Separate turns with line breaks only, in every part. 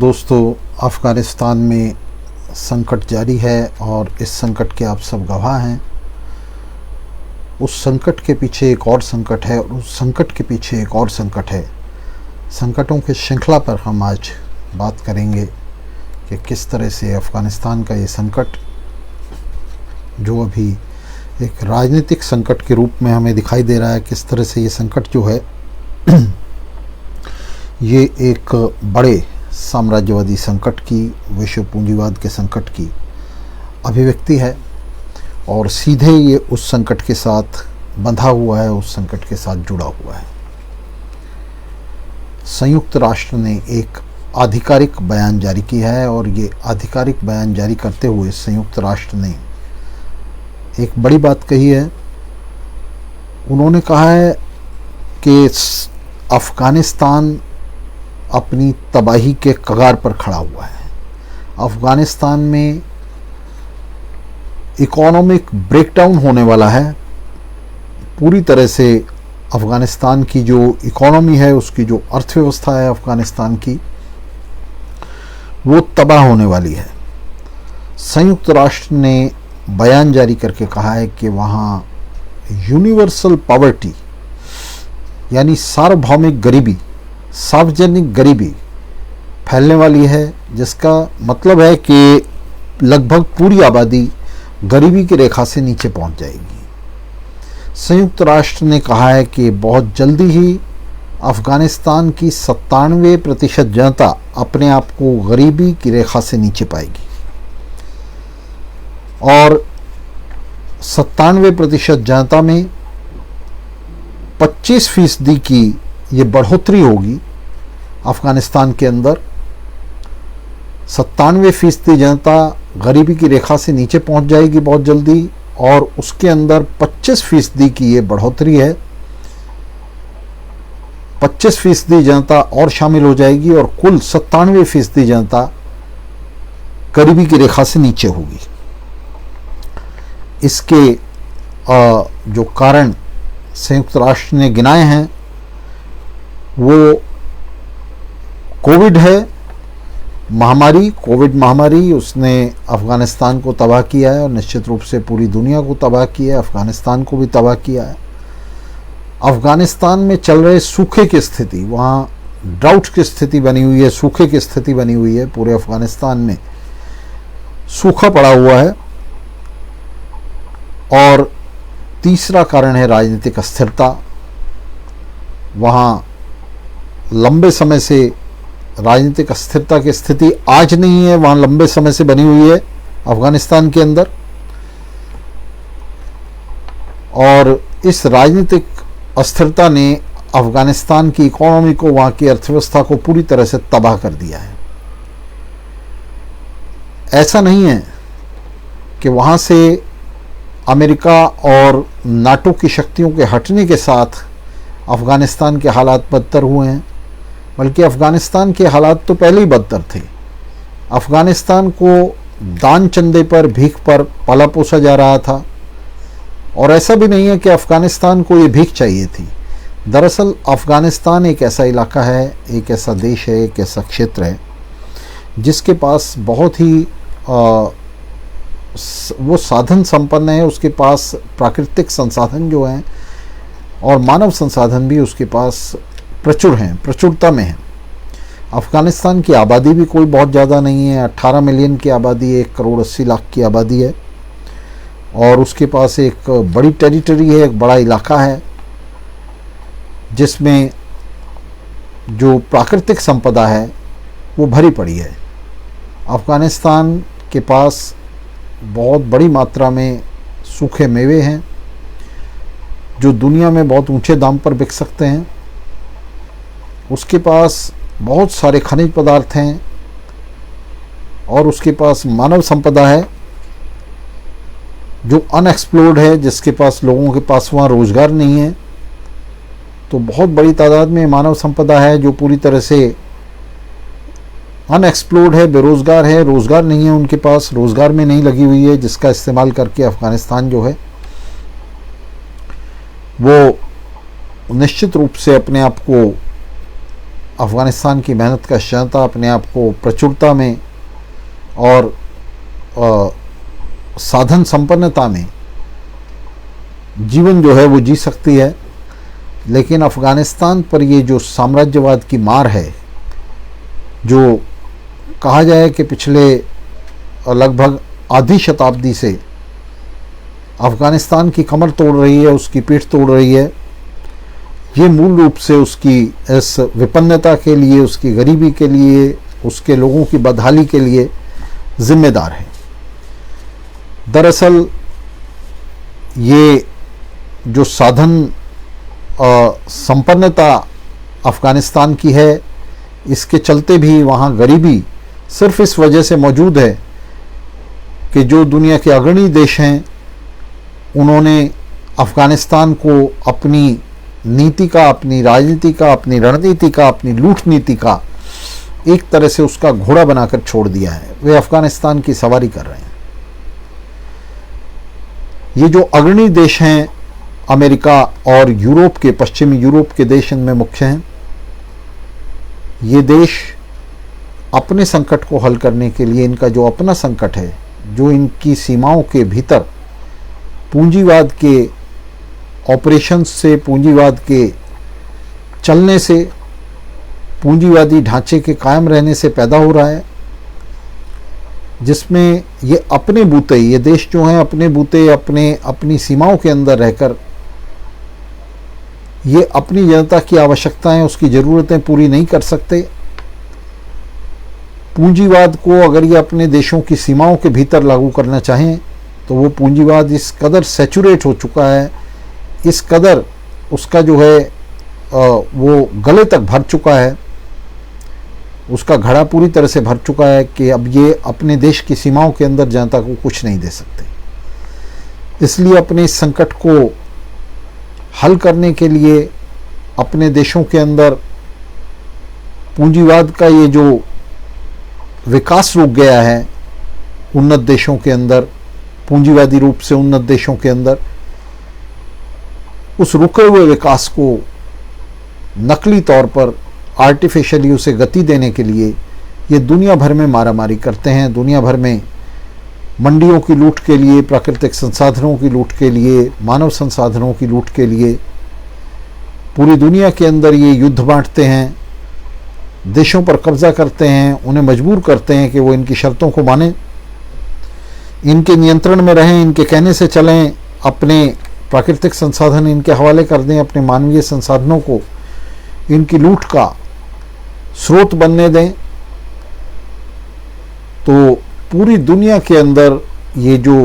दोस्तों, अफ़गानिस्तान में संकट जारी है और इस संकट के आप सब गवाह हैं। उस संकट के पीछे एक और संकट है और उस संकट के पीछे एक और संकट है। संकटों की श्रृंखला पर हम आज बात करेंगे कि किस तरह से अफ़गानिस्तान का ये संकट, जो अभी एक राजनीतिक संकट के रूप में हमें दिखाई दे रहा है, किस तरह से ये संकट जो है ये एक बड़े साम्राज्यवादी संकट की, विश्व पूंजीवाद के संकट की अभिव्यक्ति है और सीधे ये उस संकट के साथ बंधा हुआ है, उस संकट के साथ जुड़ा हुआ है। संयुक्त राष्ट्र ने एक आधिकारिक बयान जारी किया है और ये आधिकारिक बयान जारी करते हुए संयुक्त राष्ट्र ने एक बड़ी बात कही है। उन्होंने कहा है कि अफ़गानिस्तान अपनी तबाही के कगार पर खड़ा हुआ है। अफ़गानिस्तान में इकोनॉमिक ब्रेकडाउन होने वाला है। पूरी तरह से अफ़गानिस्तान की जो इकोनॉमी है, उसकी जो अर्थव्यवस्था है अफ़गानिस्तान की, वो तबाह होने वाली है। संयुक्त राष्ट्र ने बयान जारी करके कहा है कि वहाँ यूनिवर्सल पॉवर्टी यानी सार्वभौमिक गरीबी, सार्वजनिक गरीबी फैलने वाली है, जिसका मतलब है कि लगभग पूरी आबादी गरीबी की रेखा से नीचे पहुंच जाएगी। संयुक्त राष्ट्र ने कहा है कि बहुत जल्दी ही अफ़गानिस्तान की 97% जनता अपने आप को गरीबी की रेखा से नीचे पाएगी और 97% जनता में 25% की ये बढ़ोतरी होगी। अफ़गानिस्तान के अंदर 97% जनता गरीबी की रेखा से नीचे पहुंच जाएगी बहुत जल्दी और उसके अंदर 25% की ये बढ़ोतरी है। 25% जनता और शामिल हो जाएगी और कुल 97% जनता गरीबी की रेखा से नीचे होगी। इसके जो कारण संयुक्त राष्ट्र ने गिनाए हैं वो कोविड है, कोविड महामारी। उसने अफ़गानिस्तान को तबाह किया है और निश्चित रूप से पूरी दुनिया को तबाह किया है, अफ़गानिस्तान को भी तबाह किया है। अफ़गानिस्तान में चल रहे सूखे की स्थिति, वहाँ ड्राउट की स्थिति बनी हुई है, सूखे की स्थिति बनी हुई है। पूरे अफ़गानिस्तान में सूखा पड़ा हुआ है। और तीसरा कारण है राजनीतिक अस्थिरता। वहाँ लंबे समय से राजनीतिक अस्थिरता की स्थिति आज नहीं है, वहाँ लंबे समय से बनी हुई है अफ़गानिस्तान के अंदर। और इस राजनीतिक अस्थिरता ने अफ़गानिस्तान की इकोनॉमी को, वहाँ की अर्थव्यवस्था को पूरी तरह से तबाह कर दिया है। ऐसा नहीं है कि वहाँ से अमेरिका और नाटो की शक्तियों के हटने के साथ अफ़गानिस्तान के हालात बदतर हुए हैं, बल्कि अफ़गानिस्तान के हालात तो पहले ही बदतर थे। अफ़गानिस्तान को दान चंदे पर, भीख पर पाला पोसा जा रहा था और ऐसा भी नहीं है कि अफ़गानिस्तान को ये भीख चाहिए थी। दरअसल अफ़गानिस्तान एक ऐसा इलाका है, एक ऐसा देश है, एक ऐसा क्षेत्र है जिसके पास बहुत ही वो साधन संपन्न है। उसके पास प्राकृतिक संसाधन जो हैं और मानव संसाधन भी उसके पास प्रचुर हैं, प्रचुरता में हैं। अफ़गानिस्तान की आबादी भी कोई बहुत ज़्यादा नहीं है। 18 मिलियन की आबादी है, 1 करोड़ 80 लाख की आबादी है और उसके पास एक बड़ी टेरिटरी है, एक बड़ा इलाका है जिसमें जो प्राकृतिक संपदा है वो भरी पड़ी है। अफ़गानिस्तान के पास बहुत बड़ी मात्रा में सूखे मेवे हैं जो दुनिया में बहुत ऊंचे दाम पर बिक सकते हैं। उसके पास बहुत सारे खनिज पदार्थ हैं और उसके पास मानव संपदा है जो अनएक्सप्लोर्ड है, जिसके पास लोगों के पास वहाँ रोज़गार नहीं है। तो बहुत बड़ी तादाद में मानव संपदा है जो पूरी तरह से अनएक्सप्लोर्ड है, बेरोज़गार है, रोज़गार नहीं है उनके पास, रोज़गार में नहीं लगी हुई है, जिसका इस्तेमाल करके अफ़गानिस्तान जो है वो निश्चित रूप से अपने आप को अफ़गानिस्तान की मेहनत का जनता अपने आप को प्रचुरता में और साधन संपन्नता में जीवन जो है वो जी सकती है। लेकिन अफ़गानिस्तान पर ये जो साम्राज्यवाद की मार है, जो कहा जाए कि पिछले लगभग आधी शताब्दी से अफ़गानिस्तान की कमर तोड़ रही है, उसकी पीठ तोड़ रही है, ये मूल रूप से उसकी इस विपन्नता के लिए, उसकी गरीबी के लिए, उसके लोगों की बदहाली के लिए जिम्मेदार है। दरअसल ये जो साधन संपन्नता अफ़गानिस्तान की है, इसके चलते भी वहाँ गरीबी सिर्फ इस वजह से मौजूद है कि जो दुनिया के अग्रणी देश हैं उन्होंने अफ़गानिस्तान को अपनी नीति का, अपनी राजनीति का, अपनी रणनीति का, अपनी लूट नीति का एक तरह से उसका घोड़ा बनाकर छोड़ दिया है। वे अफ़गानिस्तान की सवारी कर रहे हैं। ये जो अग्रणी देश हैं, अमेरिका और यूरोप के, पश्चिमी यूरोप के देश इनमें मुख्य हैं। ये देश अपने संकट को हल करने के लिए, इनका जो अपना संकट है, जो इनकी सीमाओं के भीतर पूंजीवाद के ऑपरेशन से, पूंजीवाद के चलने से, पूंजीवादी ढांचे के कायम रहने से पैदा हो रहा है, जिसमें ये अपने बूते, ये देश जो हैं अपने बूते, अपनी सीमाओं के अंदर रहकर ये अपनी जनता की आवश्यकताएं, उसकी ज़रूरतें पूरी नहीं कर सकते। पूंजीवाद को अगर ये अपने देशों की सीमाओं के भीतर लागू करना चाहें तो वो पूंजीवाद इस कदर सैचुरेट हो चुका है, इस कदर उसका जो है वो गले तक भर चुका है, उसका घड़ा पूरी तरह से भर चुका है कि अब ये अपने देश की सीमाओं के अंदर जनता को कुछ नहीं दे सकते। इसलिए अपने इस संकट को हल करने के लिए अपने देशों के अंदर पूंजीवाद का ये जो विकास रुक गया है, उन्नत देशों के अंदर, पूंजीवादी रूप से उन्नत देशों के अंदर, उस रुके हुए विकास को नकली तौर पर आर्टिफिशियली उसे गति देने के लिए ये दुनिया भर में मारामारी करते हैं। दुनिया भर में मंडियों की लूट के लिए, प्राकृतिक संसाधनों की लूट के लिए, मानव संसाधनों की लूट के लिए पूरी दुनिया के अंदर ये युद्ध बांटते हैं, देशों पर कब्जा करते हैं, उन्हें मजबूर करते हैं कि वो इनकी शर्तों को मानें, इनके नियंत्रण में रहें, इनके कहने से चलें, अपने प्राकृतिक संसाधन इनके हवाले कर दें, अपने मानवीय संसाधनों को इनकी लूट का स्रोत बनने दें। तो पूरी दुनिया के अंदर ये जो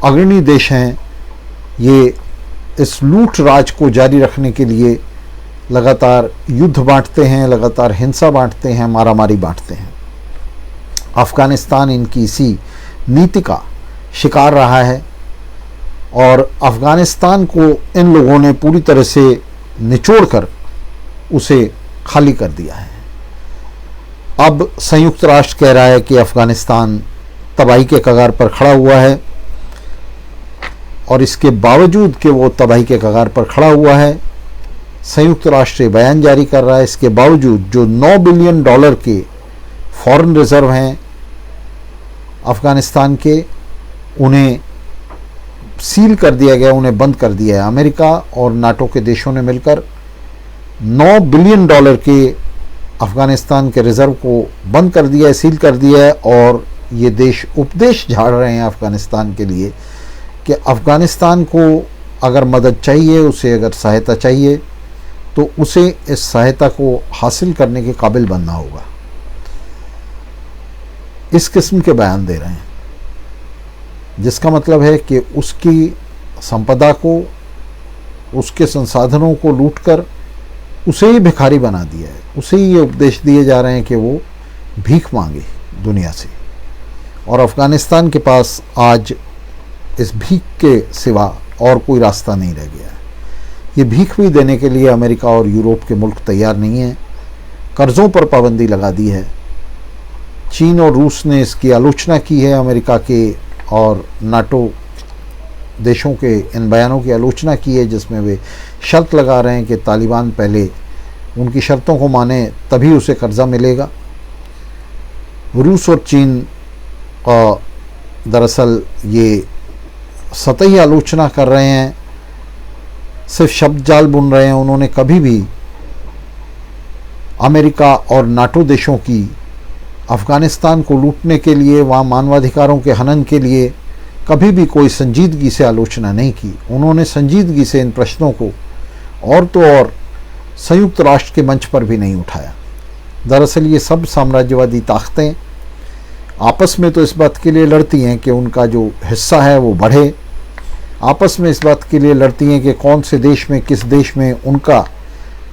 अग्रणी देश हैं, ये इस लूट राज को जारी रखने के लिए लगातार युद्ध बांटते हैं, लगातार हिंसा बांटते हैं, मारामारी बांटते हैं। अफ़गानिस्तान इनकी इसी नीति का शिकार रहा है और अफ़गानिस्तान को इन लोगों ने पूरी तरह से निचोड़कर उसे खाली कर दिया है। अब संयुक्त राष्ट्र कह रहा है कि अफ़गानिस्तान तबाही के कगार पर खड़ा हुआ है और इसके बावजूद कि वो तबाही के कगार पर खड़ा हुआ है, संयुक्त राष्ट्र बयान जारी कर रहा है, इसके बावजूद जो $9 बिलियन के फॉरेन रिजर्व हैं अफ़गानिस्तान के, उन्हें सील कर दिया गया, उन्हें बंद कर दिया है। अमेरिका और नाटो के देशों ने मिलकर $9 बिलियन के अफ़गानिस्तान के रिज़र्व को बंद कर दिया है, सील कर दिया है। और ये देश उपदेश झाड़ रहे हैं अफ़गानिस्तान के लिए कि अफ़गानिस्तान को अगर मदद चाहिए, उसे अगर सहायता चाहिए, तो उसे इस सहायता को हासिल करने के काबिल बनना होगा। इस किस्म के बयान दे रहे हैं, जिसका मतलब है कि उसकी संपदा को, उसके संसाधनों को लूटकर उसे ही भिखारी बना दिया है। उसे ही ये उपदेश दिए जा रहे हैं कि वो भीख मांगे दुनिया से। और अफ़गानिस्तान के पास आज इस भीख के सिवा और कोई रास्ता नहीं रह गया है। ये भीख भी देने के लिए अमेरिका और यूरोप के मुल्क तैयार नहीं हैं। कर्ज़ों पर पाबंदी लगा दी है। चीन और रूस ने इसकी आलोचना की है, अमेरिका के और नाटो देशों के इन बयानों की आलोचना की है, जिसमें वे शर्त लगा रहे हैं कि तालिबान पहले उनकी शर्तों को माने तभी उसे कर्जा मिलेगा। रूस और चीन दरअसल ये सतही आलोचना कर रहे हैं, सिर्फ शब्द जाल बुन रहे हैं। उन्होंने कभी भी अमेरिका और नाटो देशों की अफ़गानिस्तान को लूटने के लिए, वहाँ मानवाधिकारों के हनन के लिए कभी भी कोई संजीदगी से आलोचना नहीं की। उन्होंने संजीदगी से इन प्रश्नों को और तो और संयुक्त राष्ट्र के मंच पर भी नहीं उठाया। दरअसल ये सब साम्राज्यवादी ताकतें आपस में तो इस बात के लिए लड़ती हैं कि उनका जो हिस्सा है वो बढ़े, आपस में इस बात के लिए लड़ती हैं कि कौन से देश में, किस देश में उनका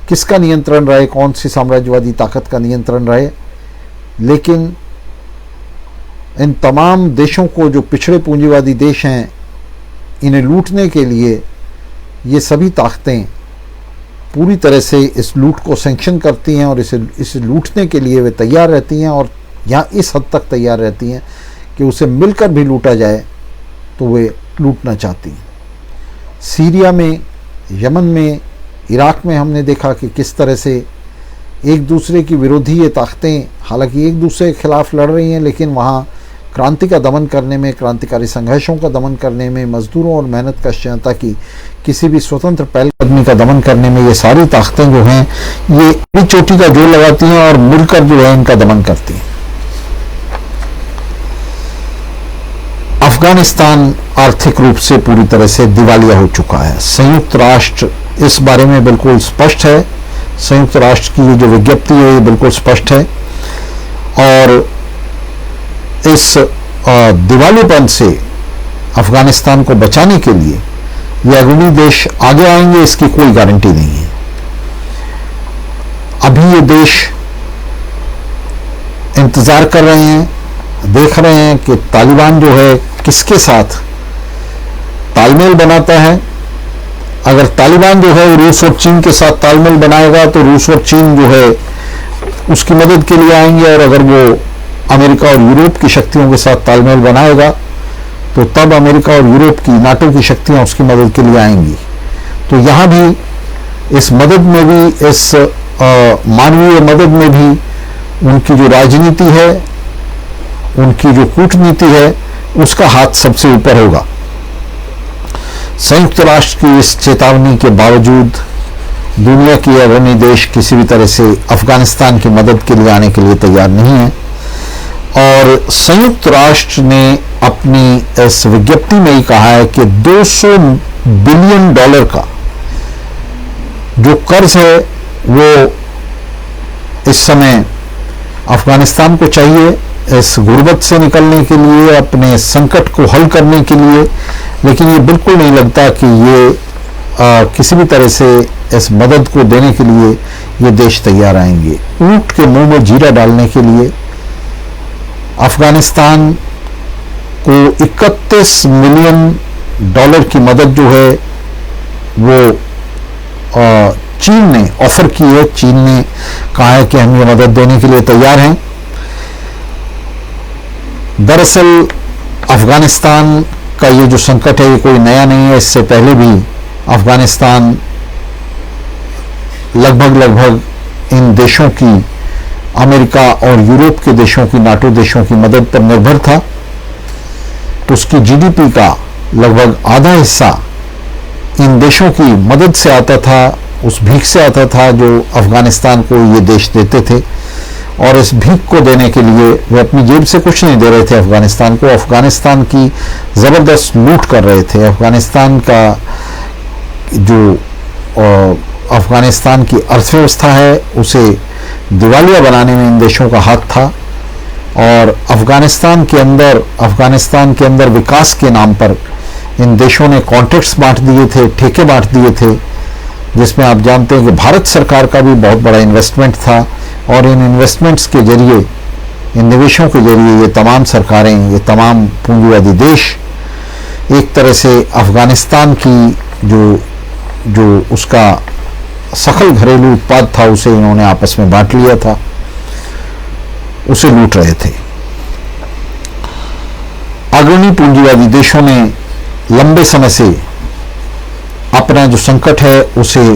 किसका नियंत्रण रहे, कौन सी साम्राज्यवादी ताकत का नियंत्रण रहे। लेकिन इन तमाम देशों को, जो पिछड़े पूंजीवादी देश हैं, इन्हें लूटने के लिए ये सभी ताकतें पूरी तरह से इस लूट को सैंक्शन करती हैं और इसे लूटने के लिए वे तैयार रहती हैं, और यहाँ इस हद तक तैयार रहती हैं कि उसे मिलकर भी लूटा जाए तो वे लूटना चाहती हैं। सीरिया में, यमन में, इराक में हमने देखा कि किस तरह से एक दूसरे की विरोधी ये ताकतें हालांकि एक दूसरे के खिलाफ लड़ रही हैं, लेकिन वहाँ क्रांति का दमन करने में, क्रांतिकारी संघर्षों का दमन करने में, मजदूरों और मेहनत कश की किसी भी स्वतंत्र पहलकदमी का दमन करने में ये सारी ताकतें जो हैं ये भी चोटी का जोर लगाती हैं और मिलकर जो है इनका दमन करती हैं। अफगानिस्तान आर्थिक रूप से पूरी तरह से दिवालिया हो चुका है। संयुक्त राष्ट्र इस बारे में बिल्कुल स्पष्ट है। संयुक्त राष्ट्र की जो विज्ञप्ति है ये बिल्कुल स्पष्ट है, और इस दिवालियेपन से अफगानिस्तान को बचाने के लिए ये अग्रणी देश आगे आएंगे, इसकी कोई गारंटी नहीं है। अभी ये देश इंतजार कर रहे हैं, देख रहे हैं कि तालिबान जो है किसके साथ तालमेल बनाता है। अगर तालिबान जो है रूस और चीन के साथ तालमेल बनाएगा तो रूस और चीन जो है उसकी मदद के लिए आएंगे, और अगर वो अमेरिका और यूरोप की शक्तियों के साथ तालमेल बनाएगा तो तब अमेरिका और यूरोप की, नाटो की शक्तियां उसकी मदद के लिए आएंगी। तो यहाँ भी इस मदद में भी, इस मानवीय मदद में भी उनकी जो राजनीति है, उनकी जो कूटनीति है, उसका हाथ सबसे ऊपर होगा। संयुक्त राष्ट्र की इस चेतावनी के बावजूद दुनिया की अग्रणी देश किसी भी तरह से अफगानिस्तान की मदद के लिए आने के लिए तैयार नहीं है, और संयुक्त राष्ट्र ने अपनी इस विज्ञप्ति में ही कहा है कि $200 बिलियन का जो कर्ज है वो इस समय अफगानिस्तान को चाहिए इस गुर्बत से निकलने के लिए, अपने संकट को हल करने के लिए। लेकिन ये बिल्कुल नहीं लगता कि ये किसी भी तरह से इस मदद को देने के लिए ये देश तैयार आएंगे। ऊंट के मुंह में जीरा डालने के लिए अफगानिस्तान को $31 मिलियन की मदद जो है वो चीन ने ऑफर की है। चीन ने कहा है कि हम ये मदद देने के लिए तैयार हैं। दरअसल अफगानिस्तान का ये जो संकट है ये कोई नया नहीं है। इससे पहले भी अफगानिस्तान लगभग इन देशों की, अमेरिका और यूरोप के देशों की, नाटो देशों की मदद पर निर्भर था। तो उसकी जीडीपी का लगभग आधा हिस्सा इन देशों की मदद से आता था, उस भीख से आता था जो अफगानिस्तान को ये देश देते थे। और इस भीख को देने के लिए वे अपनी जेब से कुछ नहीं दे रहे थे अफगानिस्तान को, अफगानिस्तान की ज़बरदस्त लूट कर रहे थे। अफगानिस्तान का जो अफगानिस्तान की अर्थव्यवस्था है उसे दिवालिया बनाने में इन देशों का हाथ था। और अफगानिस्तान के अंदर विकास के नाम पर इन देशों ने कॉन्ट्रैक्ट्स बांट दिए थे, ठेके बांट दिए थे, जिसमें आप जानते हैं कि भारत सरकार का भी बहुत बड़ा इन्वेस्टमेंट था। और इन इन्वेस्टमेंट्स के जरिए, इन निवेशों के जरिए ये तमाम सरकारें, ये तमाम पूंजीवादी देश एक तरह से अफगानिस्तान की जो उसका सकल घरेलू उत्पाद था उसे इन्होंने आपस में बांट लिया था, उसे लूट रहे थे। अग्रणी पूंजीवादी देशों ने लंबे समय से अपना जो संकट है उसे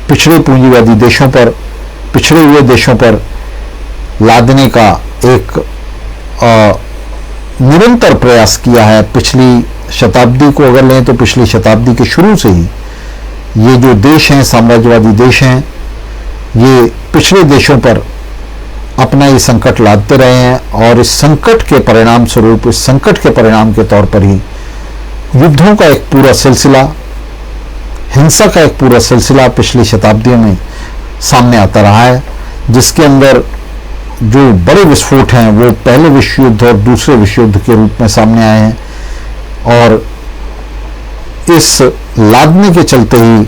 पिछड़े पूंजीवादी देशों पर पिछड़े हुए देशों पर लादने का एक निरंतर प्रयास किया है। पिछली शताब्दी को अगर लें तो पिछली शताब्दी के शुरू से ही ये जो देश हैं, साम्राज्यवादी देश हैं, ये पिछड़े देशों पर अपना ये संकट लादते रहे हैं और इस संकट के परिणाम स्वरूप, इस संकट के परिणाम के तौर पर ही युद्धों का एक पूरा सिलसिला, हिंसा का एक पूरा सिलसिला पिछली शताब्दियों में सामने आता रहा है, जिसके अंदर जो बड़े विस्फोट हैं वो पहले विश्व युद्ध और दूसरे विश्व युद्ध के रूप में सामने आए हैं। और इस लादने के चलते ही,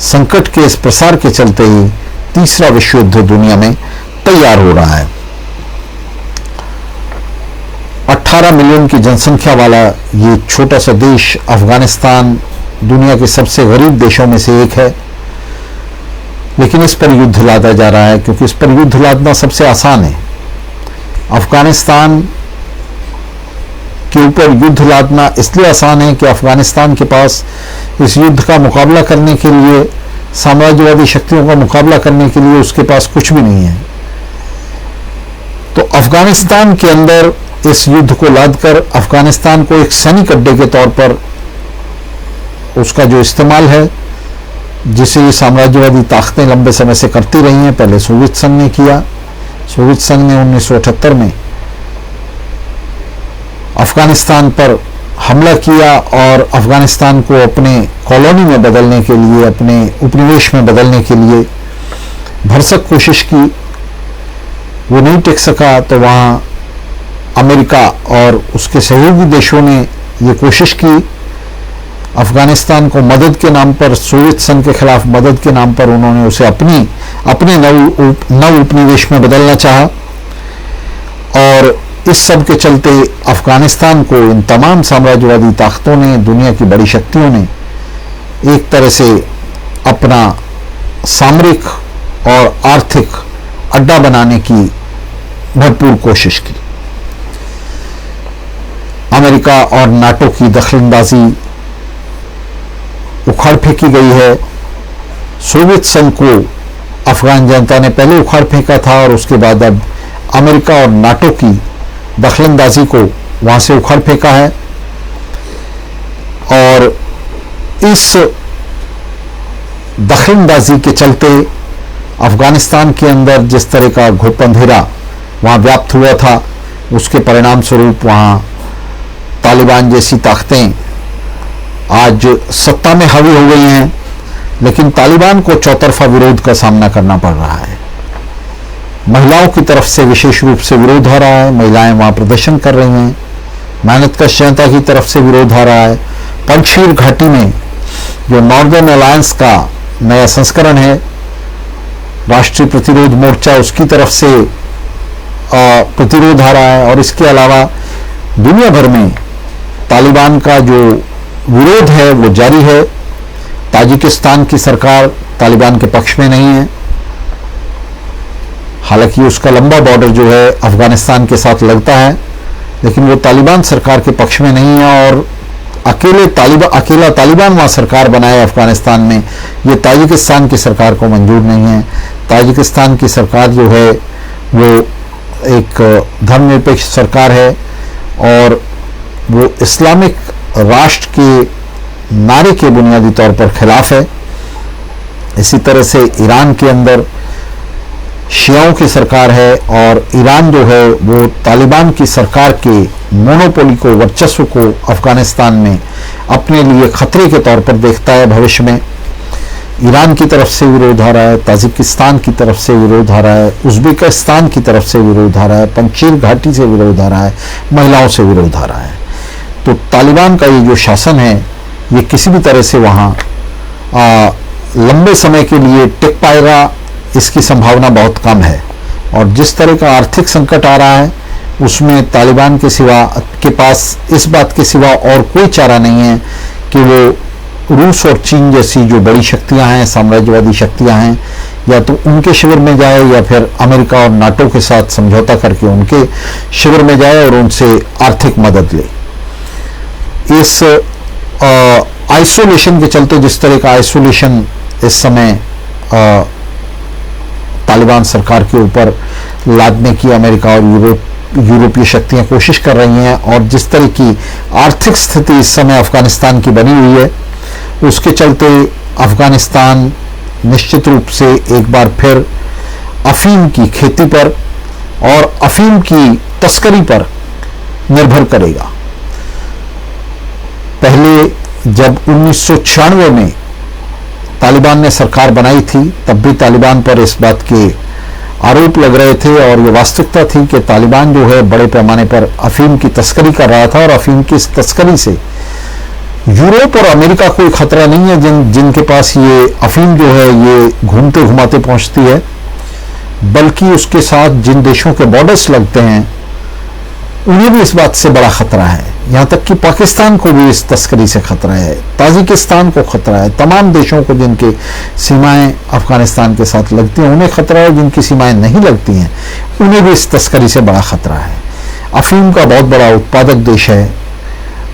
संकट के इस प्रसार के चलते ही तीसरा विश्व युद्ध दुनिया में तैयार हो रहा है। 18 मिलियन की जनसंख्या वाला ये छोटा सा देश अफगानिस्तान दुनिया के सबसे गरीब देशों में से एक है, लेकिन इस पर युद्ध लादा जा रहा है क्योंकि इस पर युद्ध लादना सबसे आसान है। अफगानिस्तान के ऊपर युद्ध लादना इसलिए आसान है कि अफगानिस्तान के पास इस युद्ध का मुकाबला करने के लिए, साम्राज्यवादी शक्तियों का मुकाबला करने के लिए उसके पास कुछ भी नहीं है। तो अफगानिस्तान के अंदर इस युद्ध को लादकर अफगानिस्तान को एक सैनिक अड्डे के तौर पर उसका जो इस्तेमाल है, जिसे ये साम्राज्यवादी ताकतें लंबे समय से करती रही हैं। पहले सोवियत संघ ने किया। सोवियत संघ ने 1978 में अफगानिस्तान पर हमला किया और अफगानिस्तान को अपने कॉलोनी में बदलने के लिए, अपने उपनिवेश में बदलने के लिए भरसक कोशिश की। वो नहीं टिक सका तो वहाँ अमेरिका और उसके सहयोगी देशों ने ये कोशिश की, अफगानिस्तान को मदद के नाम पर, सोवियत संघ के खिलाफ मदद के नाम पर उन्होंने उसे अपने नव उपनिवेश में बदलना चाहा। और इस सब के चलते अफगानिस्तान को इन तमाम साम्राज्यवादी ताकतों ने, दुनिया की बड़ी शक्तियों ने एक तरह से अपना सामरिक और आर्थिक अड्डा बनाने की भरपूर कोशिश की। अमेरिका और नाटो की दखलंदाजी उखाड़ फेंकी गई है। सोवियत संघ को अफगान जनता ने पहले उखाड़ फेंका था और उसके बाद अब अमेरिका और नाटो की दखलंदाजी को वहां से उखाड़ फेंका है। और इस दखलंदाजी के चलते अफगानिस्तान के अंदर जिस तरह का घुप अंधेरा वहां व्याप्त हुआ था, उसके परिणाम स्वरूप वहां तालिबान जैसी ताकतें आज सत्ता में हावी हो गई हैं, लेकिन तालिबान को चौतरफा विरोध का सामना करना पड़ रहा है। महिलाओं की तरफ से विशेष रूप से विरोध आ रहा है, महिलाएं वहां प्रदर्शन कर रही हैं। मेहनतकश जनता की तरफ से विरोध आ रहा है। पंजशीर घाटी में जो नॉर्दर्न अलायंस का नया संस्करण है, राष्ट्रीय प्रतिरोध मोर्चा, उसकी तरफ से प्रतिरोध आ रहा है। और इसके अलावा दुनिया भर में तालिबान का जो विरोध है वो जारी है। ताजिकिस्तान की सरकार तालिबान के पक्ष में नहीं है, हालांकि उसका लंबा बॉर्डर जो है अफगानिस्तान के साथ लगता है, लेकिन वो तालिबान सरकार के पक्ष में नहीं है। और अकेला तालिबान वहाँ सरकार बनाए अफगानिस्तान में, ये ताजिकिस्तान की सरकार को मंजूर नहीं है। ताजिकिस्तान की सरकार जो है वो एक धर्मनिरपेक्ष सरकार है और वो इस्लामिक राष्ट्र के नारे के बुनियादी तौर पर खिलाफ है। इसी तरह से ईरान के अंदर शियाओं की सरकार है और ईरान जो है वो तालिबान की सरकार के मोनोपोली को, वर्चस्व को अफगानिस्तान में अपने लिए खतरे के तौर पर देखता है। भविष्य में ईरान की तरफ से विरोध आ रहा है, ताजिकिस्तान की तरफ से विरोध आ रहा है, उज्बेकिस्तान की तरफ से विरोध आ रहा है, पंजशीर घाटी से विरोध आ रहा है, महिलाओं से विरोध आ रहा है। तो तालिबान का ये जो शासन है ये किसी भी तरह से वहाँ लंबे समय के लिए टिक पाएगा, इसकी संभावना बहुत कम है। और जिस तरह का आर्थिक संकट आ रहा है उसमें तालिबान के पास इस बात के सिवा और कोई चारा नहीं है कि वो रूस और चीन जैसी जो बड़ी शक्तियां हैं, साम्राज्यवादी शक्तियां हैं, या तो उनके शिविर में जाए या फिर अमेरिका और नाटो के साथ समझौता करके उनके शिविर में जाए और उनसे आर्थिक मदद ले। इस आइसोलेशन के चलते, जिस तरह का आइसोलेशन इस समय तालिबान सरकार के ऊपर लादने की अमेरिका और यूरोपीय शक्तियां कोशिश कर रही हैं, और जिस तरह की आर्थिक स्थिति इस समय अफगानिस्तान की बनी हुई है, उसके चलते अफगानिस्तान निश्चित रूप से एक बार फिर अफीम की खेती पर और अफीम की तस्करी पर निर्भर करेगा। पहले जब 1996 में तालिबान ने सरकार बनाई थी, तब भी तालिबान पर इस बात के आरोप लग रहे थे, और ये वास्तविकता थी कि तालिबान जो है बड़े पैमाने पर अफीम की तस्करी कर रहा था, और अफीम की इस तस्करी से यूरोप और अमेरिका कोई खतरा नहीं है, जिनके पास ये अफीम जो है ये घूमते घुमाते पहुंचती है, बल्कि उसके साथ जिन देशों के बॉर्डर्स लगते हैं उन्हें भी इस बात से बड़ा खतरा है। यहाँ तक कि पाकिस्तान को भी इस तस्करी से खतरा है, ताजिकिस्तान को खतरा है, तमाम देशों को जिनकी सीमाएं अफगानिस्तान के साथ लगती हैं उन्हें खतरा है, जिनकी सीमाएं नहीं लगती हैं उन्हें भी इस तस्करी से बड़ा खतरा है। अफीम का बहुत बड़ा उत्पादक देश है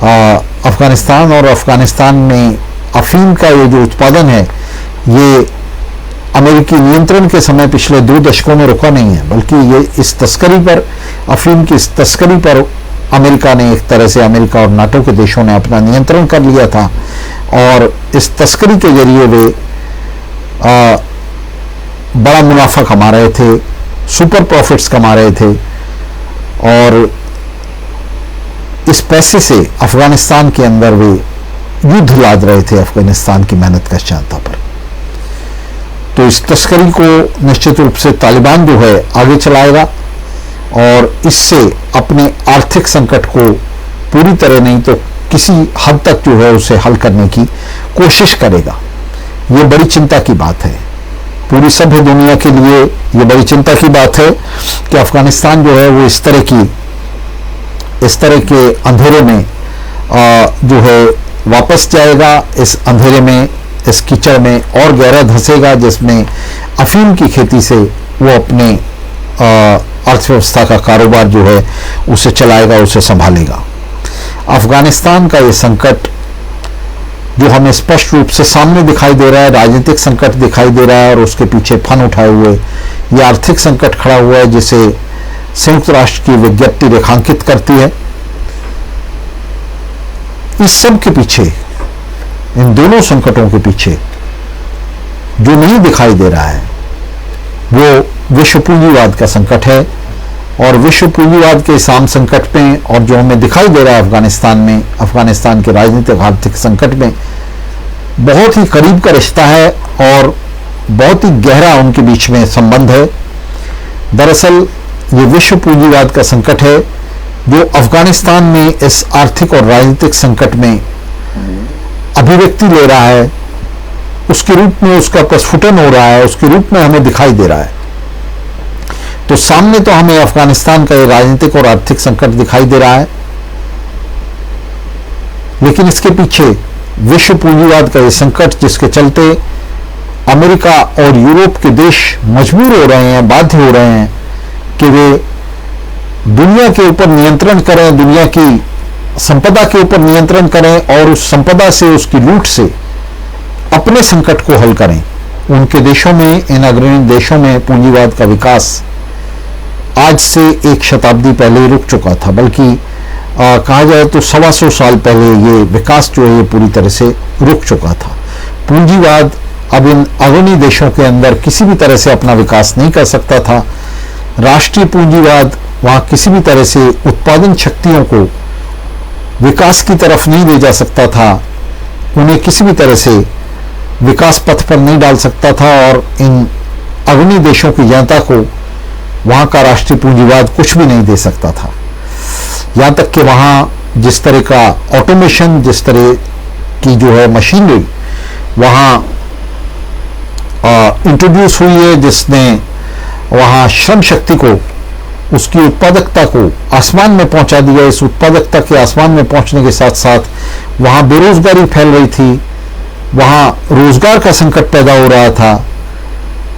अफगानिस्तान, और अफगानिस्तान में अफीम का ये जो उत्पादन है ये अमेरिकी नियंत्रण के समय पिछले 2 दशकों में रुका नहीं है, बल्कि ये इस तस्करी पर, अफीम की इस तस्करी पर अमेरिका ने एक तरह से, अमेरिका और नाटो के देशों ने अपना नियंत्रण कर लिया था, और इस तस्करी के जरिए वे बड़ा मुनाफा कमा रहे थे, सुपर प्रॉफिट्स कमा रहे थे, और इस पैसे से अफगानिस्तान के अंदर वे युद्ध लाद रहे थे अफगानिस्तान की मेहनत कश जनता पर। तो इस तस्करी को निश्चित रूप से तालिबान जो है आगे चलाएगा, और इससे अपने आर्थिक संकट को पूरी तरह नहीं तो किसी हद तक जो है उसे हल करने की कोशिश करेगा। ये बड़ी चिंता की बात है, पूरी सभ्य दुनिया के लिए ये बड़ी चिंता की बात है कि अफगानिस्तान जो है वो इस तरह के अंधेरे में जो है वापस जाएगा, इस अंधेरे में, इस कीचड़ में और गहरा धंसेगा, जिसमें अफीम की खेती से वो अपने अर्थव्यवस्था का कारोबार जो है उसे चलाएगा, उसे संभालेगा। अफगानिस्तान का ये संकट जो हमें स्पष्ट रूप से सामने दिखाई दे रहा है, राजनीतिक संकट दिखाई दे रहा है, और उसके पीछे फन उठाए हुए ये आर्थिक संकट खड़ा हुआ है, जिसे संयुक्त राष्ट्र की विज्ञप्ति रेखांकित करती है। इस सब के पीछे, इन दोनों संकटों के पीछे जो नहीं दिखाई दे रहा है वो विश्व पूंजीवाद का संकट है, और विश्व पूंजीवाद के इस आम संकट में, और जो हमें दिखाई दे रहा है अफगानिस्तान में, अफगानिस्तान के राजनीतिक आर्थिक संकट में बहुत ही करीब का रिश्ता है और बहुत ही गहरा उनके बीच में संबंध है। दरअसल ये विश्व पूंजीवाद का संकट है जो अफगानिस्तान में इस आर्थिक और राजनीतिक संकट में अभिव्यक्ति ले रहा है, उसके रूप में उसका प्रस्फुटन हो रहा है, उसके रूप में हमें दिखाई दे रहा है। तो सामने तो हमें अफगानिस्तान का ये राजनीतिक और आर्थिक संकट दिखाई दे रहा है, लेकिन इसके पीछे विश्व पूंजीवाद का ये संकट, जिसके चलते अमेरिका और यूरोप के देश मजबूर हो रहे हैं, बाध्य हो रहे हैं कि वे दुनिया के ऊपर नियंत्रण करें, दुनिया की संपदा के ऊपर नियंत्रण करें, और उस संपदा से, उसकी लूट से अपने संकट को हल करें। उनके देशों में, इन अग्रणी देशों में पूंजीवाद का विकास आज से 1 शताब्दी पहले ही रुक चुका था, बल्कि कहा जाए तो 125 साल पहले ये विकास जो है ये पूरी तरह से रुक चुका था। पूंजीवाद अब इन अग्रणी देशों के अंदर किसी भी तरह से अपना विकास नहीं कर सकता था। राष्ट्रीय पूंजीवाद वहाँ किसी भी तरह से उत्पादन शक्तियों को विकास की तरफ नहीं ले जा सकता था, उन्हें किसी भी तरह से विकास पथ पर नहीं डाल सकता था, और इन अग्रणी देशों की जनता को वहाँ का राष्ट्रीय पूंजीवाद कुछ भी नहीं दे सकता था। यहाँ तक कि वहाँ जिस तरह का ऑटोमेशन, जिस तरह की जो है मशीनरी वहाँ इंट्रोड्यूस हुई है, जिसने वहाँ श्रम शक्ति को, उसकी उत्पादकता को आसमान में पहुंचा दिया। इस उत्पादकता के आसमान में पहुंचने के साथ साथ वहाँ बेरोजगारी फैल रही थी, वहाँ रोजगार का संकट पैदा हो रहा था,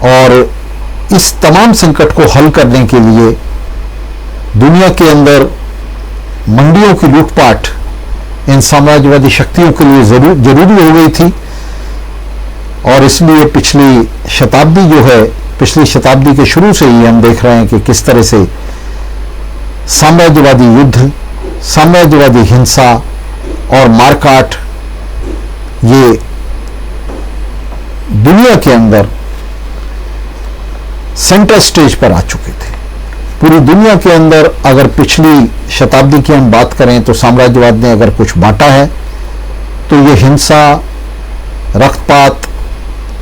और इस तमाम संकट को हल करने के लिए दुनिया के अंदर मंडियों की लूटपाट इन साम्राज्यवादी शक्तियों के लिए जरूरी हो गई थी, और इसलिए पिछली शताब्दी जो है पिछली शताब्दी के शुरू से ही हम देख रहे हैं कि किस तरह से साम्राज्यवादी युद्ध, साम्राज्यवादी हिंसा और मारकाट ये दुनिया के अंदर सेंटर स्टेज पर आ चुके थे। पूरी दुनिया के अंदर अगर पिछली शताब्दी की हम बात करें तो साम्राज्यवाद ने अगर कुछ बांटा है तो ये हिंसा, रक्तपात,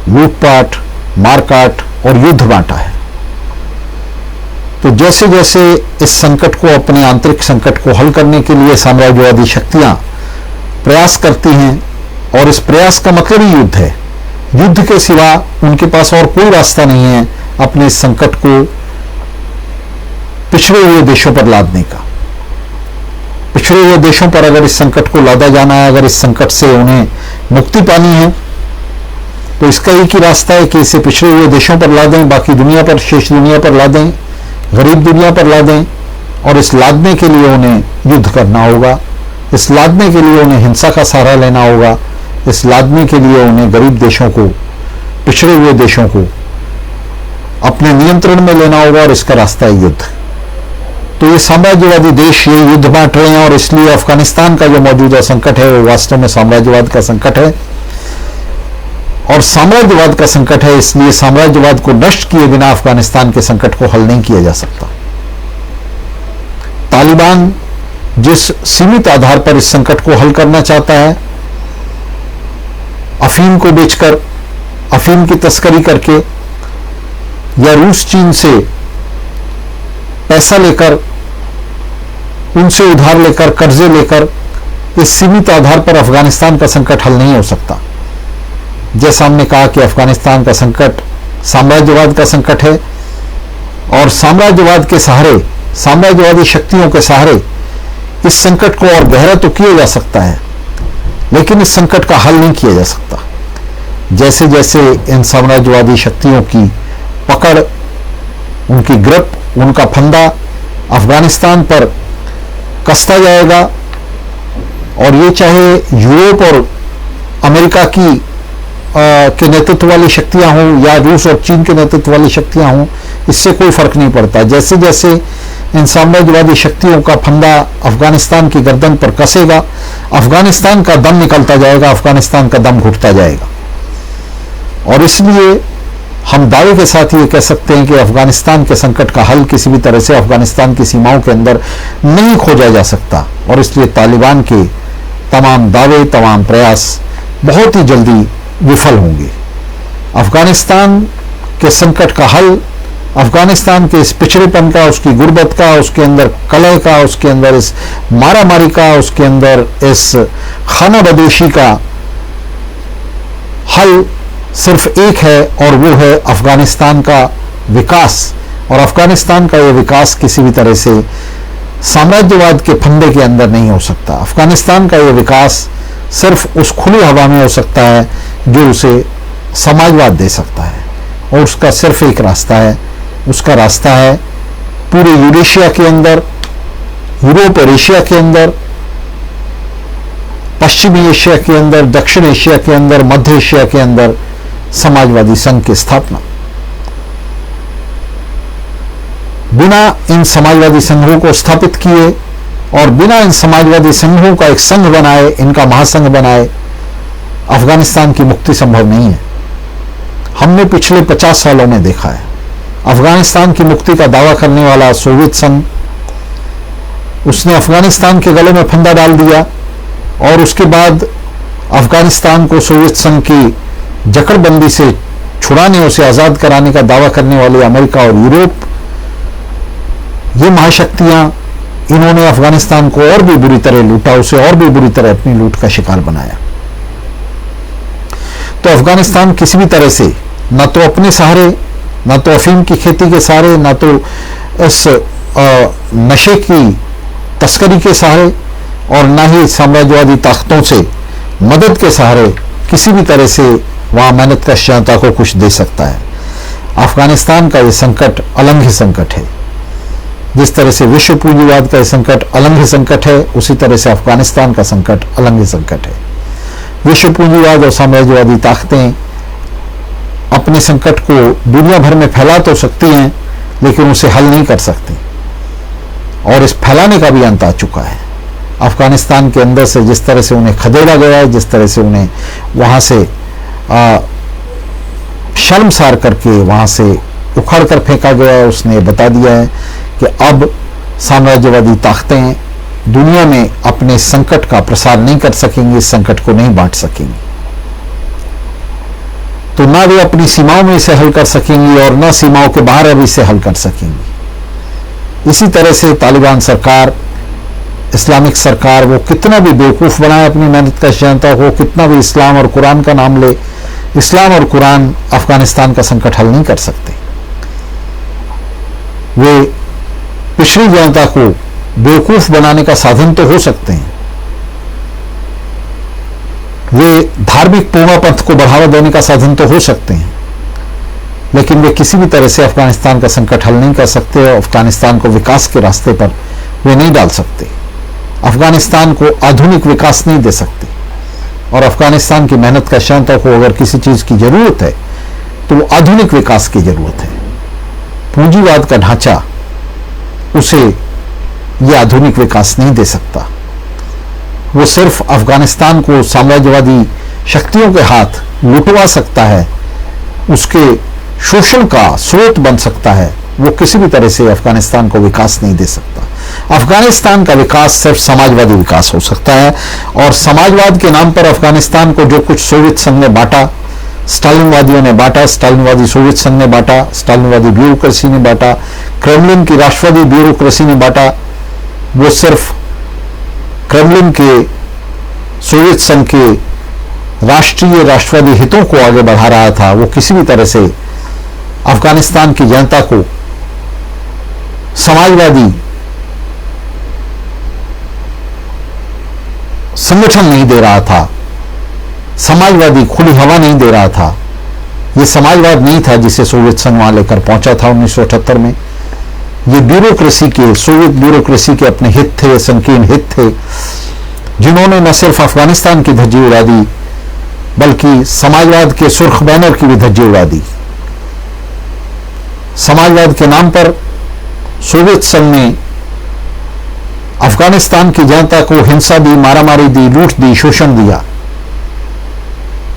लूटपाट, मारकाट और युद्ध बांटा है। तो जैसे जैसे इस संकट को, अपने आंतरिक संकट को हल करने के लिए साम्राज्यवादी शक्तियां प्रयास करती हैं, और इस प्रयास का मतलब ही युद्ध है। युद्ध के सिवा उनके पास और कोई रास्ता नहीं है अपने इस संकट को पिछड़े हुए देशों पर लादने का। पिछड़े हुए देशों पर अगर इस संकट को लादा जाना है, अगर इस संकट से उन्हें मुक्ति पानी है, तो इसका एक ही रास्ता है कि इसे पिछड़े हुए देशों पर ला दें, बाकी दुनिया पर, शेष दुनिया पर ला दें, गरीब दुनिया पर ला दें। और इस लादने के लिए उन्हें युद्ध करना होगा, इस लादने के लिए उन्हें हिंसा का सहारा लेना होगा, इस लादने के लिए उन्हें गरीब देशों को, पिछड़े हुए देशों को अपने नियंत्रण में लेना होगा, और इसका रास्ता है युद्ध। तो ये साम्राज्यवादी देश ये युद्ध बांट रहे हैं, और इसलिए अफगानिस्तान का जो मौजूदा संकट है वो वास्तव में साम्राज्यवाद का संकट है, और साम्राज्यवाद का संकट है, इसलिए साम्राज्यवाद को नष्ट किए बिना अफगानिस्तान के संकट को हल नहीं किया जा सकता। तालिबान जिस सीमित आधार पर इस संकट को हल करना चाहता है, अफीम को बेचकर, अफीम की तस्करी करके, या रूस चीन से पैसा लेकर, उनसे उधार लेकर, कर्जे लेकर, इस सीमित आधार पर अफगानिस्तान का संकट हल नहीं हो सकता। जैसा हमने कहा कि अफगानिस्तान का संकट साम्राज्यवाद का संकट है, और साम्राज्यवाद के सहारे, साम्राज्यवादी शक्तियों के सहारे इस संकट को और गहरा तो किया जा सकता है, लेकिन इस संकट का हल नहीं किया जा सकता। जैसे जैसे इन साम्राज्यवादी शक्तियों की पकड़, उनकी ग्रिप, उनका फंदा अफगानिस्तान पर कसता जाएगा, और ये चाहे यूरोप और अमेरिका की के नेतृत्व वाली शक्तियां हों, या रूस और चीन के नेतृत्व वाली शक्तियां हों, इससे कोई फर्क नहीं पड़ता। जैसे जैसे इन साम्राज्यवादी शक्तियों का फंदा अफगानिस्तान की गर्दन पर कसेगा, अफगानिस्तान का दम निकलता जाएगा, अफगानिस्तान का दम घुटता जाएगा। और इसलिए हम दावे के साथ ये कह सकते हैं कि अफगानिस्तान के संकट का हल किसी भी तरह से अफगानिस्तान की सीमाओं के अंदर नहीं खोजा जा सकता, और इसलिए तालिबान के तमाम दावे, तमाम प्रयास बहुत ही जल्दी विफल होंगे। अफगानिस्तान के संकट का हल, अफगानिस्तान के इस पिछड़ेपन का, उसकी गुर्बत का, उसके अंदर कलह का, उसके अंदर इस मारामारी का, उसके अंदर इस खाना बदोशी का हल सिर्फ एक है, और वो है अफगानिस्तान का विकास। और अफगानिस्तान का ये विकास किसी भी तरह से साम्राज्यवाद के फंदे के अंदर नहीं हो सकता। अफगानिस्तान का ये विकास सिर्फ उस खुली हवा में हो सकता है जो उसे समाजवाद दे सकता है, और उसका सिर्फ एक रास्ता है, उसका रास्ता है पूरे यूरेशिया के अंदर, यूरोप और एशिया के अंदर, पश्चिमी एशिया के अंदर, दक्षिण एशिया के अंदर, मध्य एशिया के अंदर समाजवादी संघ की स्थापना। बिना इन समाजवादी संघों को स्थापित किए और बिना इन समाजवादी संघों का एक संघ बनाए, इनका महासंघ बनाए, अफगानिस्तान की मुक्ति संभव नहीं है। हमने पिछले 50 सालों में देखा है, अफगानिस्तान की मुक्ति का दावा करने वाला सोवियत संघ, उसने अफगानिस्तान के गले में फंदा डाल दिया, और उसके बाद अफगानिस्तान को सोवियत संघ की जकड़बंदी से छुड़ाने, उसे आज़ाद कराने का दावा करने वाले अमेरिका और यूरोप, ये महाशक्तियां, इन्होंने अफगानिस्तान को और भी बुरी तरह लूटा, उसे और भी बुरी तरह अपनी लूट का शिकार बनाया। तो अफगानिस्तान किसी भी तरह से न तो अपने सहारे, न तो अफीम की खेती के सहारे, न तो इस नशे की तस्करी के सहारे, और न ही साम्राज्यवादी ताकतों से मदद के सहारे किसी भी तरह से वहां मेहनत का जनता को कुछ दे सकता है। अफगानिस्तान का ये संकट अलंघ्य संकट है। जिस तरह से विश्व पूंजीवाद का संकट अलंघ्य संकट है, उसी तरह से अफगानिस्तान का संकट अलंघ्य संकट है। विश्व पूंजीवाद और साम्राज्यवादी ताकतें अपने अपने संकट को दुनिया भर में फैला तो सकती हैं, लेकिन उसे हल नहीं कर सकती। और इस फैलाने का भी अंत आ चुका है। अफगानिस्तान के अंदर से जिस तरह से उन्हें खदेड़ा गया है, जिस तरह से उन्हें वहाँ से शर्मसार करके वहाँ से उखाड़ कर फेंका गया है, उसने बता दिया है कि अब साम्राज्यवादी ताकतें दुनिया में अपने संकट का प्रसार नहीं कर सकेंगी, इस संकट को नहीं बांट सकेंगी। तो ना वे अपनी सीमाओं में इसे हल कर सकेंगी और ना सीमाओं के बाहर अब इसे हल कर सकेंगी। इसी तरह से तालिबान सरकार, इस्लामिक सरकार, वो कितना भी बेवकूफ़ बनाए अपनी मेहनत का जनता को, कितना भी इस्लाम और कुरान का नाम ले, इस्लाम और कुरान अफगानिस्तान का संकट हल नहीं कर सकते। वे पिछड़ी जनता को बेवकूफ़ बनाने का साधन तो हो सकते हैं, वे धार्मिक पूर्णपंथ को बढ़ावा देने का साधन तो हो सकते हैं, लेकिन वे किसी भी तरह से अफगानिस्तान का संकट हल नहीं कर सकते। अफगानिस्तान को विकास के रास्ते पर वे नहीं डाल सकते, अफगानिस्तान को आधुनिक विकास नहीं दे सकते। और अफगानिस्तान की मेहनत का जनता को अगर किसी चीज़ की ज़रूरत है तो वो आधुनिक विकास की ज़रूरत है। पूंजीवाद का ढांचा उसे ये आधुनिक विकास नहीं दे सकता। वो सिर्फ अफगानिस्तान को साम्राज्यवादी शक्तियों के हाथ लुटवा सकता है, उसके शोषण का स्रोत बन सकता है। वो किसी भी तरह से अफगानिस्तान को विकास नहीं दे सकता। अफगानिस्तान का विकास सिर्फ समाजवादी विकास हो सकता है। और समाजवाद के नाम पर अफगानिस्तान को जो कुछ सोवियत संघ ने बांटा, स्टालिनवादियों ने बांटा, स्टालिनवादी सोवियत संघ ने बांटा, स्टालिनवादी ब्यूरोक्रेसी ने बांटा, क्रेमलिन की राष्ट्रवादी ब्यूरोक्रेसी ने बांटा, वो सिर्फ क्रेमलिन के, सोवियत संघ के राष्ट्रवादी हितों को आगे बढ़ा रहा था। वो किसी भी तरह से अफगानिस्तान की जनता को समाजवादी संगठन नहीं दे रहा था, समाजवादी खुली हवा नहीं दे रहा था। ये समाजवाद नहीं था जिसे सोवियत संघ वहां लेकर पहुंचा था 1978 में। ये ब्यूरोक्रेसी के, सोवियत ब्यूरोक्रेसी के अपने हित थे, संकीर्ण हित थे, जिन्होंने न सिर्फ अफगानिस्तान की धज्जी उड़ा दी बल्कि समाजवाद के सुर्ख बैनर की भी धज्जी उड़ा दी। समाजवाद के नाम पर सोवियत संघ ने अफगानिस्तान की जनता को हिंसा दी, मारामारी दी, लूट दी, शोषण दिया।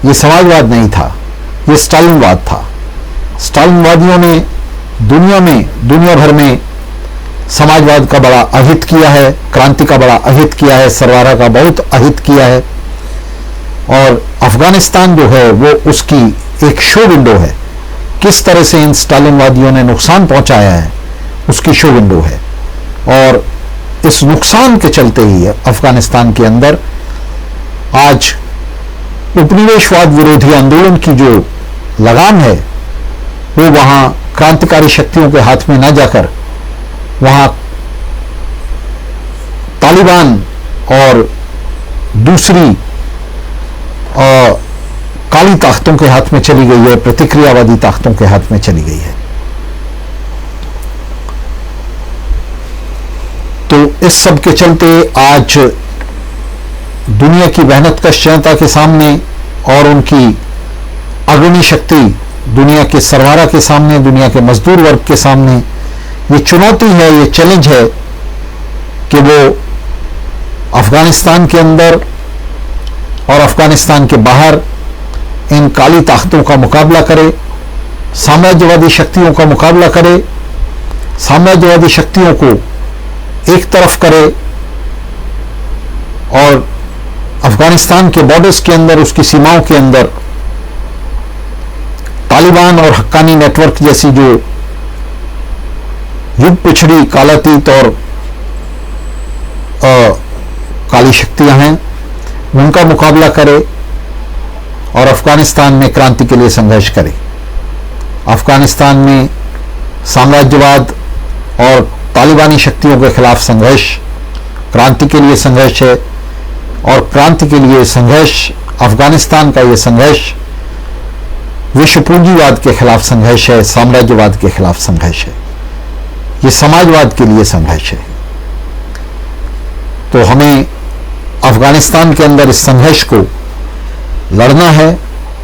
ये समाजवाद नहीं था, ये स्टालिनवाद था। स्टालिनवादियों ने दुनिया भर में समाजवाद का बड़ा अहित किया है, क्रांति का बड़ा अहित किया है, सरवारा का बहुत अहित किया है। और अफगानिस्तान जो है वो उसकी एक शो विंडो है। किस तरह से इन स्टालिनवादियों ने नुकसान पहुंचाया है उसकी शो विंडो है। और इस नुकसान के चलते ही अफगानिस्तान के अंदर आज उपनिवेशवाद विरोधी आंदोलन की जो लगाम है वो वहां क्रांतिकारी शक्तियों के हाथ में न जाकर वहां तालिबान और दूसरी काली ताकतों के हाथ में चली गई है, प्रतिक्रियावादी ताकतों के हाथ में चली गई है। तो इस सब के चलते आज दुनिया की मेहनतकश जनता के सामने और उनकी अग्रणी शक्ति दुनिया के सरवारा के सामने, दुनिया के मजदूर वर्ग के सामने ये चुनौती है, ये चैलेंज है कि वो अफगानिस्तान के अंदर और अफगानिस्तान के बाहर इन काली ताकतों का मुकाबला करे, साम्राज्यवादी शक्तियों का मुकाबला करे, साम्राज्यवादी शक्तियों को एक तरफ करे और अफगानिस्तान के बॉर्डर्स के अंदर, उसकी सीमाओं के अंदर तालिबान और हक्कानी नेटवर्क जैसी जो युग पिछड़ी, कालातीत और काली शक्तियां हैं उनका मुकाबला करे और अफगानिस्तान में क्रांति के लिए संघर्ष करे। अफगानिस्तान में साम्राज्यवाद और तालिबानी शक्तियों के खिलाफ संघर्ष क्रांति के लिए संघर्ष है और क्रांति के लिए संघर्ष, अफगानिस्तान का ये संघर्ष विश्व पूंजीवाद के खिलाफ संघर्ष है, साम्राज्यवाद के खिलाफ संघर्ष है, ये समाजवाद के लिए संघर्ष है। तो हमें अफगानिस्तान के अंदर इस संघर्ष को लड़ना है,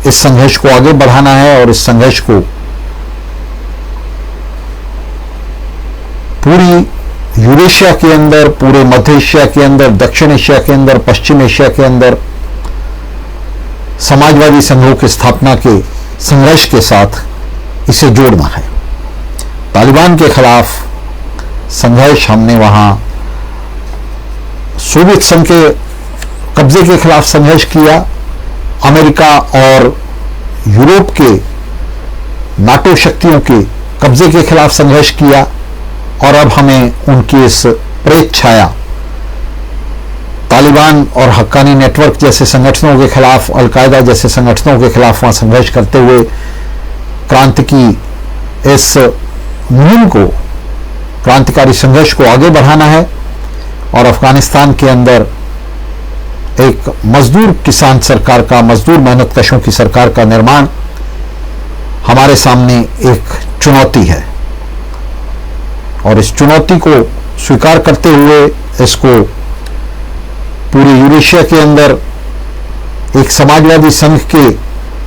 इस संघर्ष को आगे बढ़ाना है और इस संघर्ष को पूरी यूरेशिया के अंदर, पूरे मध्य एशिया के अंदर, दक्षिण एशिया के अंदर, पश्चिम एशिया के अंदर समाजवादी संघों की स्थापना के संघर्ष के साथ इसे जोड़ना है। तालिबान के खिलाफ संघर्ष हमने वहां सोवियत संघ के कब्जे के खिलाफ संघर्ष किया, अमेरिका और यूरोप के नाटो शक्तियों के कब्जे के खिलाफ संघर्ष किया, और अब हमें उनकी इस प्रेत छाया तालिबान और हक्कानी नेटवर्क जैसे संगठनों के खिलाफ, अलकायदा जैसे संगठनों के खिलाफ वहां संघर्ष करते हुए क्रांति की इस मुहिम को, क्रांतिकारी संघर्ष को आगे बढ़ाना है और अफगानिस्तान के अंदर एक मजदूर किसान सरकार का, मजदूर मेहनतकशों की सरकार का निर्माण हमारे सामने एक चुनौती है। और इस चुनौती को स्वीकार करते हुए इसको पूरे यूरेशिया के अंदर एक समाजवादी संघ के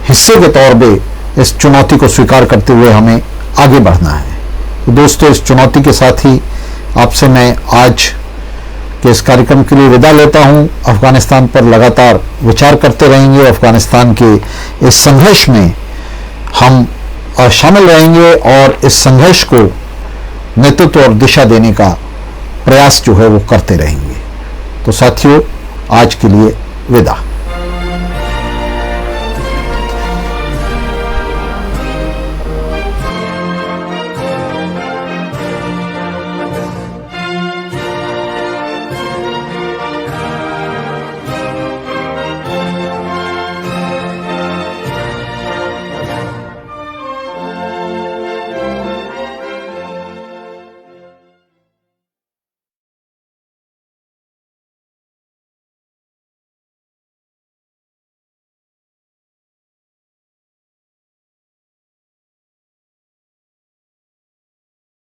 हिस्से के तौर पे इस चुनौती को स्वीकार करते हुए हमें आगे बढ़ना है। तो दोस्तों, इस चुनौती के साथ ही आपसे मैं आज के इस कार्यक्रम के लिए विदा लेता हूं। अफगानिस्तान पर लगातार विचार करते रहेंगे, अफगानिस्तान के इस संघर्ष में हम शामिल रहेंगे और इस संघर्ष को नेतृत्व और दिशा देने का प्रयास जो है वो करते रहेंगे। तो साथियों, आज के लिए विदा।